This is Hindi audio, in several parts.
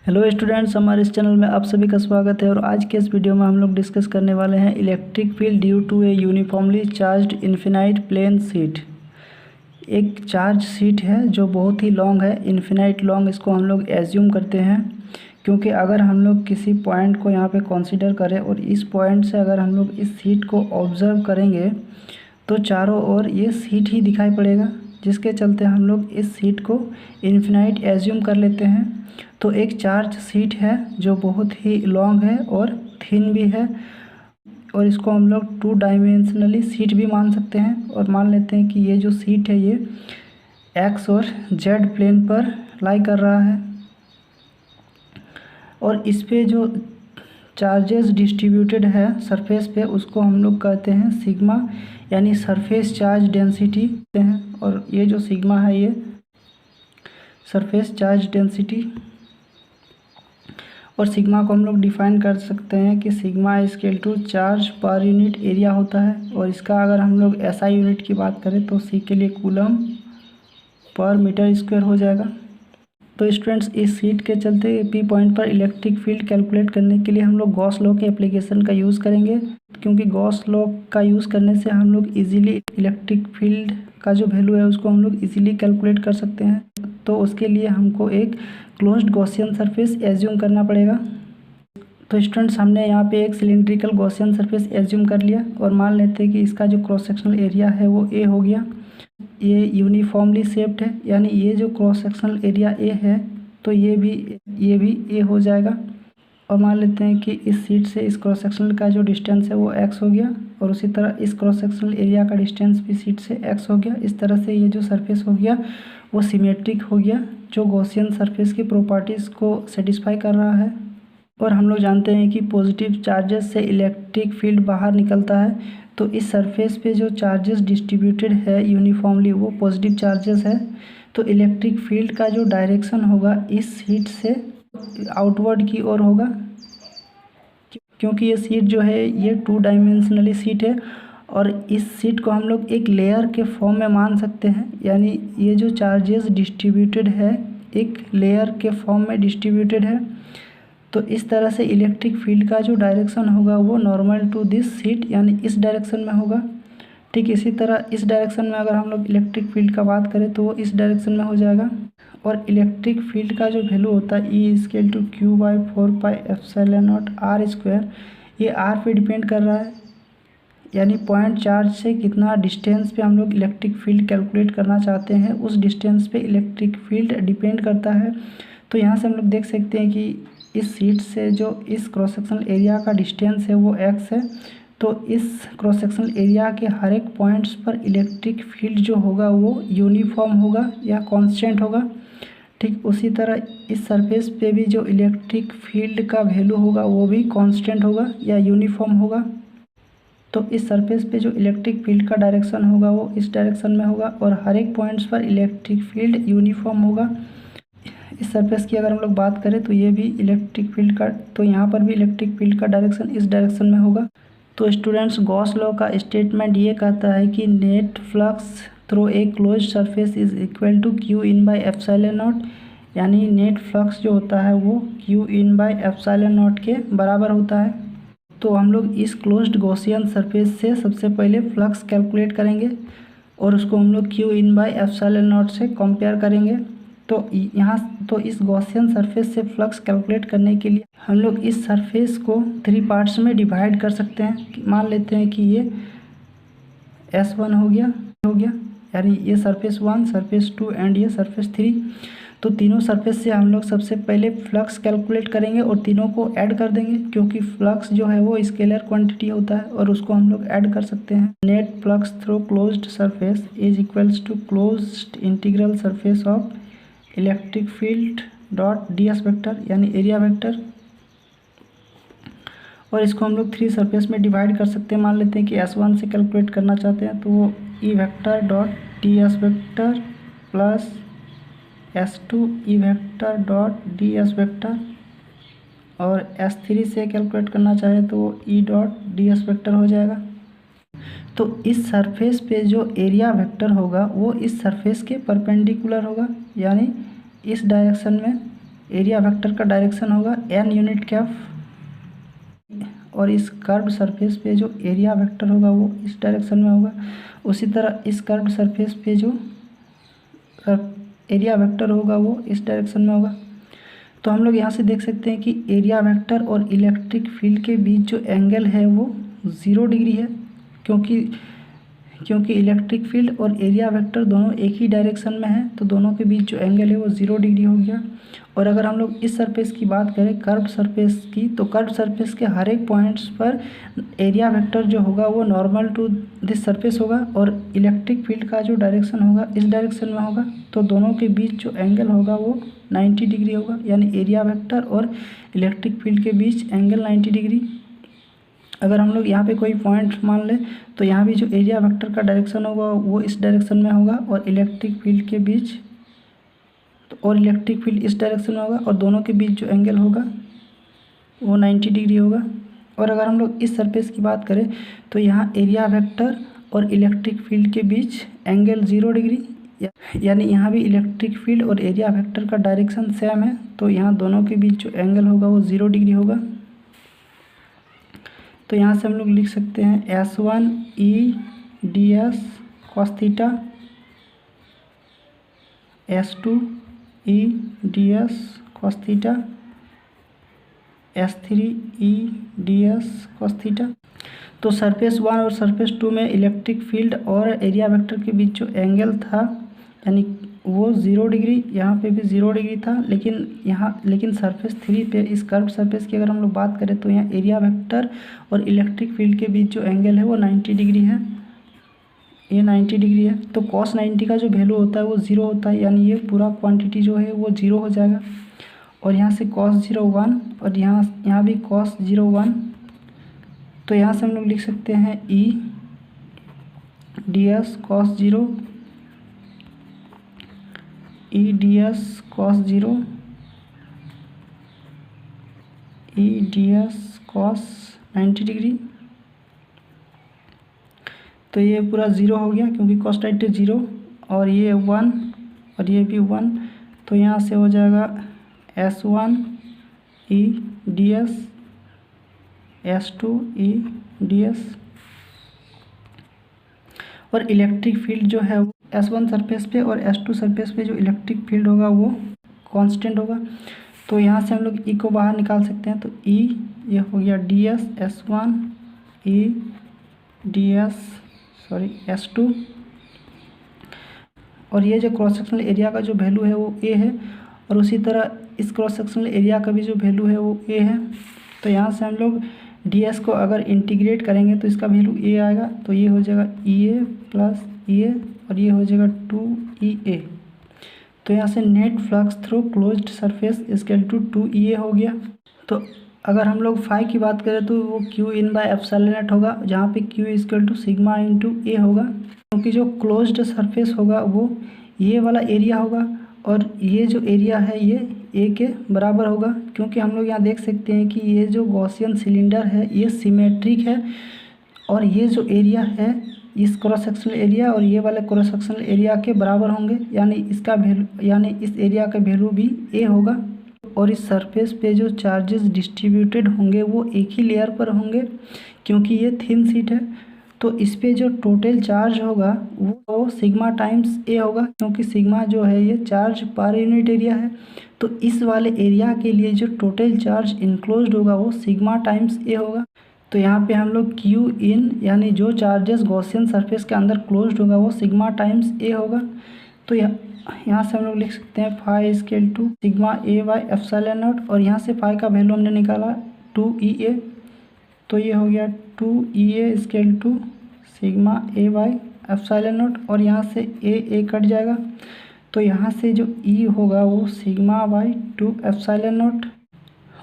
हेलो स्टूडेंट्स, हमारे इस चैनल में आप सभी का स्वागत है। और आज के इस वीडियो में हम लोग डिस्कस करने वाले हैं electric field due to a uniformly charged infinite plane sheet. एक चार्ज शीट है जो बहुत ही लॉन्ग है, इन्फिनाइट लॉन्ग इसको हम लोग एज्यूम करते हैं, क्योंकि अगर हम लोग किसी पॉइंट को यहाँ पे कंसीडर करें और इस पॉइंट से अगर हम लोग इस शीट को ऑब्ज़र्व करेंगे तो चारों ओर ये शीट ही दिखाई पड़ेगा, जिसके चलते हम लोग इस शीट को इन्फिनाइट एज्यूम कर लेते हैं। तो एक चार्ज शीट है जो बहुत ही लॉन्ग है और थिन भी है, और इसको हम लोग 2 डायमेंशनली शीट भी मान सकते हैं। और मान लेते हैं कि ये जो शीट है ये एक्स और जेड प्लेन पर लाई कर रहा है, और इस पे जो चार्जेस डिस्ट्रीब्यूटेड है सरफेस पे उसको हम लोग कहते हैं सिग्मा, यानी सरफेस चार्ज डेंसिटी हैं। और ये जो सिग्मा है ये सरफेस चार्ज डेंसिटी, और सिग्मा को हम लोग डिफाइन कर सकते हैं कि सिग्मा इक्वल टू चार्ज पर यूनिट एरिया होता है। और इसका अगर हम लोग एसआई यूनिट की बात करें तो सी के लिए कूलम पर मीटर स्क्वायर हो जाएगा। तो स्टूडेंट्स, इस शीट के चलते पी पॉइंट पर इलेक्ट्रिक फील्ड कैलकुलेट करने के लिए हम लोग गॉस लॉ के एप्लीकेशन का यूज़ करेंगे, क्योंकि गॉस लॉ का यूज़ करने से हम लोग इजीली इलेक्ट्रिक फील्ड का जो वैल्यू है उसको हम लोग इजीली कैलकुलेट कर सकते हैं। तो उसके लिए हमको एक क्लोज्ड गॉसियन सरफेस एज्यूम करना पड़ेगा। तो स्टूडेंट्स, हमने यहाँ पे एक सिलिंड्रिकल गॉसियन सरफेस एज्यूम कर लिया, और मान लेते हैं कि इसका जो क्रॉस सेक्शनल एरिया है वो ए हो गया। ये यूनिफॉर्मली शेप्ड है, यानी ये जो क्रॉस सेक्शनल एरिया ए है तो ये भी ए हो जाएगा। और मान लेते हैं कि इस शीट से इस क्रॉस सेक्शनल का जो डिस्टेंस है वो एक्स हो गया, और उसी तरह इस क्रॉस सेक्शनल एरिया का डिस्टेंस भी शीट से एक्स हो गया। इस तरह से ये जो सरफेस हो गया वो सिमेट्रिक हो गया, जो गॉसियन सरफेस की प्रॉपर्टीज़ को सेटिस्फाई कर रहा है। और हम लोग जानते हैं कि पॉजिटिव चार्जेस से इलेक्ट्रिक फील्ड बाहर निकलता है, तो इस सरफेस पे जो चार्जेस डिस्ट्रीब्यूटेड है यूनिफॉर्मली वो पॉजिटिव चार्जेस है। तो इलेक्ट्रिक फील्ड का जो डायरेक्शन होगा इस शीट से आउटवर्ड की ओर होगा, क्योंकि ये शीट जो है ये 2 डायमेंशनली शीट है, और इस शीट को हम लोग एक लेयर के फॉर्म में मान सकते हैं। यानी ये जो चार्जेस डिस्ट्रीब्यूटेड है एक लेयर के फॉर्म में डिस्ट्रीब्यूटेड है। तो इस तरह से इलेक्ट्रिक फील्ड का जो डायरेक्शन होगा वो नॉर्मल टू दिस शीट, यानी इस डायरेक्शन में होगा। ठीक इसी तरह इस डायरेक्शन में अगर हम लोग इलेक्ट्रिक फील्ड का बात करें तो वो इस डायरेक्शन में हो जाएगा। और इलेक्ट्रिक फील्ड का जो वैल्यू होता है E equal to q by 4πε0 r square, ये आर पे डिपेंड कर रहा है, यानी पॉइंट चार्ज से कितना डिस्टेंस पे हम लोग इलेक्ट्रिक फील्ड कैलकुलेट करना चाहते हैं उस डिस्टेंस पे इलेक्ट्रिक फील्ड डिपेंड करता है। तो यहाँ से हम लोग देख सकते हैं कि इस शीट से जो इस क्रॉस सेक्शनल एरिया का डिस्टेंस है वो एक्स है, तो इस क्रॉस सेक्शनल एरिया के हर एक पॉइंट्स पर इलेक्ट्रिक फील्ड जो होगा वो यूनिफॉर्म होगा या कांस्टेंट होगा। ठीक उसी तरह इस सरफेस पे भी जो इलेक्ट्रिक फील्ड का वैल्यू होगा वो भी कांस्टेंट होगा या यूनिफॉर्म होगा। तो इस सरफेस पे जो इलेक्ट्रिक फील्ड का डायरेक्शन होगा वो इस डायरेक्शन में होगा, और हर एक पॉइंट्स पर इलेक्ट्रिक फील्ड यूनिफॉर्म होगा। इस सरफेस की अगर हम लोग बात करें तो ये भी इलेक्ट्रिक फील्ड का, तो यहाँ पर भी इलेक्ट्रिक फील्ड का डायरेक्शन इस डायरेक्शन में होगा। तो स्टूडेंट्स, गॉस लॉ का स्टेटमेंट ये कहता है कि net flux through a close surface is equal to Q in by epsilon naught, यानी नेट फ्लक्स जो होता है वो Q in by epsilon naught के बराबर होता है। तो हम लोग इस क्लोज्ड गॉसियन सरफेस से सबसे पहले फ्लक्स कैलकुलेट करेंगे, और उसको हम लोग Q in by epsilon not से कंपेयर करेंगे। तो इस गॉसियन सरफेस से फ्लक्स कैलकुलेट करने के लिए हम लोग इस सरफेस को 3 पार्ट्स में डिवाइड कर सकते हैं। मान लेते हैं कि ये S1 हो गया, यानी ये सरफेस 1, सरफेस 2 एंड ये सरफेस 3। तो तीनों सरफेस से हम लोग सबसे पहले फ्लक्स कैलकुलेट करेंगे और तीनों को ऐड कर देंगे, क्योंकि फ्लक्स जो है वो स्केलर क्वांटिटी होता है और उसको हम लोग ऐड कर सकते हैं। Net flux through closed surface is equals to closed integral surface of electric field dot ds vector, यानी एरिया वेक्टर। और इसको हम लोग 3 सरफेस में डिवाइड कर सकते हैं। मान लेते हैं कि S1 से कैलकुलेट करना चाहते हैं तो वो E vector dot ds vector plus S2 E vector dot ds vector, और S3 से कैलकुलेट करना चाहे तो वो ई डॉट ds वेक्टर हो जाएगा। तो इस सरफेस पे जो एरिया वेक्टर होगा वो इस सरफेस के परपेंडिकुलर होगा, यानी इस डायरेक्शन में। एरिया वेक्टर का डायरेक्शन होगा n यूनिट कैप, और इस कर्व्ड सरफेस पे जो एरिया वेक्टर होगा वो इस डायरेक्शन में होगा। उसी तरह इस कर्व्ड सरफेस पे जो एरिया वेक्टर होगा वो इस डायरेक्शन में होगा। तो हम लोग यहाँ से देख सकते हैं कि एरिया वेक्टर और इलेक्ट्रिक फील्ड के बीच जो एंगल है वो 0 डिग्री है, क्योंकि इलेक्ट्रिक फील्ड और एरिया वेक्टर दोनों एक ही डायरेक्शन में है, तो दोनों के बीच जो एंगल है वो 0 डिग्री हो गया। और अगर हम लोग इस सरफेस की बात करें कर्व्ड सरफेस की, तो कर्व्ड सरफेस के हर एक पॉइंट्स पर एरिया वेक्टर जो होगा वो नॉर्मल टू दिस सरफेस होगा, और इलेक्ट्रिक फील्ड का जो डायरेक्शन होगा इस डायरेक्शन में होगा। तो दोनों के बीच जो एंगल होगा वो 90 डिग्री होगा, यानी एरिया वेक्टर और इलेक्ट्रिक फील्ड के बीच एंगल 90 डिग्री। अगर हम लोग यहाँ पे कोई पॉइंट मान लें तो यहाँ भी जो एरिया वेक्टर का डायरेक्शन होगा वो इस डायरेक्शन में होगा, और इलेक्ट्रिक फील्ड के बीच और इलेक्ट्रिक फील्ड इस डायरेक्शन में होगा, और दोनों के बीच जो एंगल होगा वो 90 डिग्री होगा। और अगर हम लोग इस सरफेस की बात करें तो यहाँ एरिया वेक्टर और इलेक्ट्रिक फील्ड के बीच एंगल 0 डिग्री, यानी यहाँ भी इलेक्ट्रिक फील्ड और एरिया वेक्टर का डायरेक्शन सेम है, तो यहाँ दोनों के बीच जो एंगल होगा वो 0 डिग्री होगा। तो यहाँ से हम लोग लिख सकते हैं S1 E ds cos theta, S2 E ds cos theta, S3 E ds cos theta. तो सरफेस 1 और सरफेस 2 में इलेक्ट्रिक फील्ड और एरिया वेक्टर के बीच जो एंगल था यानी वो 0 डिग्री, यहाँ पे भी 0 डिग्री था, लेकिन सरफेस 3 पे इस कर्व्ड सरफेस की अगर हम लोग बात करें तो यहाँ एरिया वेक्टर और इलेक्ट्रिक फील्ड के बीच जो एंगल है वो 90 डिग्री है, ये 90 डिग्री है। तो cos 90 का जो वैल्यू होता है वो 0 होता है, यानी ये पूरा क्वांटिटी जो है वो 0 हो जाएगा। और यहाँ से cos 0 1 और यहाँ भी cos 0 1, तो यहाँ से हम लोग लिख सकते हैं E ds cos 0 E ds cos 0 E ds cos 90 degree. तो ये पूरा 0 हो गया क्योंकि cos 90 0, और ये 1 और ये भी 1, तो यहाँ से हो जाएगा S1 E ds S2 E ds। और इलेक्ट्रिक फील्ड जो है वो S1 सरफेस पे और S2 सरफेस पे जो इलेक्ट्रिक फील्ड होगा वो कांस्टेंट होगा। तो यहाँ से हम लोग E को बाहर निकाल सकते हैं, तो E ये हो गया ds S1 E ds S2, और ये जो क्रॉस सेक्शनल एरिया का जो वैल्यू है वो A है, और उसी तरह इस क्रॉस सेक्शनल एरिया का भी जो वैल्यू है वो A है। तो यहाँ से हम लोग ds को अगर इंटीग्रेट करेंगे तो इसका वैल्यू A आएगा, तो ये हो जाएगा EA प्लस EA, और ये हो जाएगा 2EA। तो यहाँ से net flux through closed surface equal to 2EA हो गया। तो अगर हम लोग फाई की बात करें तो वो Q in by epsilon naught होगा, जहाँ पे Q equal to sigma into A होगा, क्योंकि जो क्लोज्ड सरफेस होगा वो ये वाला एरिया होगा, और ये जो एरिया है ये A के बराबर होगा, क्योंकि हम लोग यहाँ देख सकते हैं कि ये जो गॉसियन सिलेंडर है ये सिमेट्रिक है, और ये जो एरिया है इस क्रॉस सेक्शनल एरिया और ये वाले क्रॉस सेक्शनल एरिया के बराबर होंगे, यानी इसका वैल्यू यानी इस एरिया का वैल्यू भी A होगा। और इस सरफेस पे जो चार्जेस डिस्ट्रीब्यूटेड होंगे वो एक ही लेयर पर होंगे, क्योंकि ये थिन शीट है। तो इस पे जो टोटल चार्ज होगा वो सिग्मा टाइम्स A होगा, क्योंकि सिग्मा जो है ये चार्ज पर यूनिट एरिया है। तो इस वाले एरिया के लिए जो टोटल चार्ज इनक्लोज्ड होगा वो सिग्मा टाइम्स A होगा। तो यहाँ पे हम लोग Q इन यानी जो चार्जेस गॉसियन सरफेस के अंदर क्लोज्ड होगा वो सिग्मा टाइम्स A होगा। तो यहाँ से हम लोग लिख सकते हैं phi equal to sigma A by epsilon naught, और यहाँ से फाई का वैल्यू हमने निकाला 2EA, तो ये हो गया 2EA equal to sigma A by epsilon naught, और यहाँ से A कट जाएगा, तो यहाँ से जो E होगा वो सिग्मा बाय 2 एप्सिलॉन नॉट।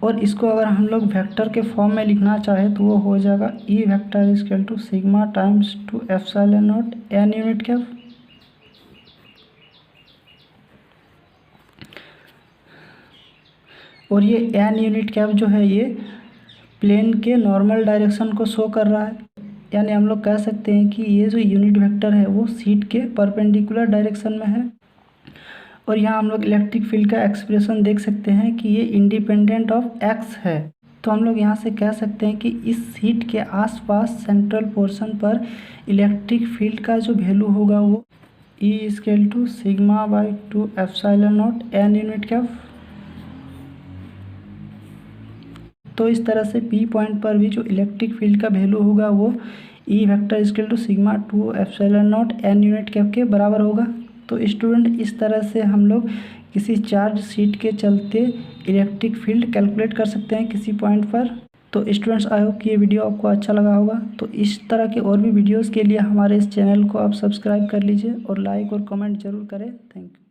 और इसको अगर हम लोग वेक्टर के फॉर्म में लिखना चाहें तो वो हो जाएगा E vector equal to sigma times 2 epsilon naught n unit cap. और ये n यूनिट कैप जो है ये प्लेन के नॉर्मल डायरेक्शन को शो कर रहा है, यानी हम लोग कह सकते हैं कि ये जो यूनिट वेक्टर है वो शीट के परपेंडिकुलर डायरेक्शन में है। और यहाँ हम लोग इलेक्ट्रिक फील्ड का एक्सप्रेशन देख सकते हैं कि ये इंडिपेंडेंट ऑफ एक्स है। तो हम लोग यहाँ से कह सकते हैं कि इस शीट के आसपास सेंट्रल पोर्शन पर इलेक्ट्रिक फील्ड का जो वैल्यू होगा वो E= σ/2 epsilon naught n unit cap. तो इस तरह से P पॉइंट पर भी जो इलेक्ट्रिक फील्ड का वैल्यू होगा वो E=σ2 epsilon naught n unit cap के बराबर होगा। तो स्टूडेंट इस तरह से हम लोग किसी चार्ज शीट के चलते इलेक्ट्रिक फील्ड कैलकुलेट कर सकते हैं किसी पॉइंट पर। तो स्टूडेंट्स आई होप कि ये वीडियो आपको अच्छा लगा होगा। तो इस तरह के और भी वीडियोस के लिए हमारे इस चैनल को आप सब्सक्राइब कर लीजिए और लाइक और कमेंट ज़रूर करें। Thank you.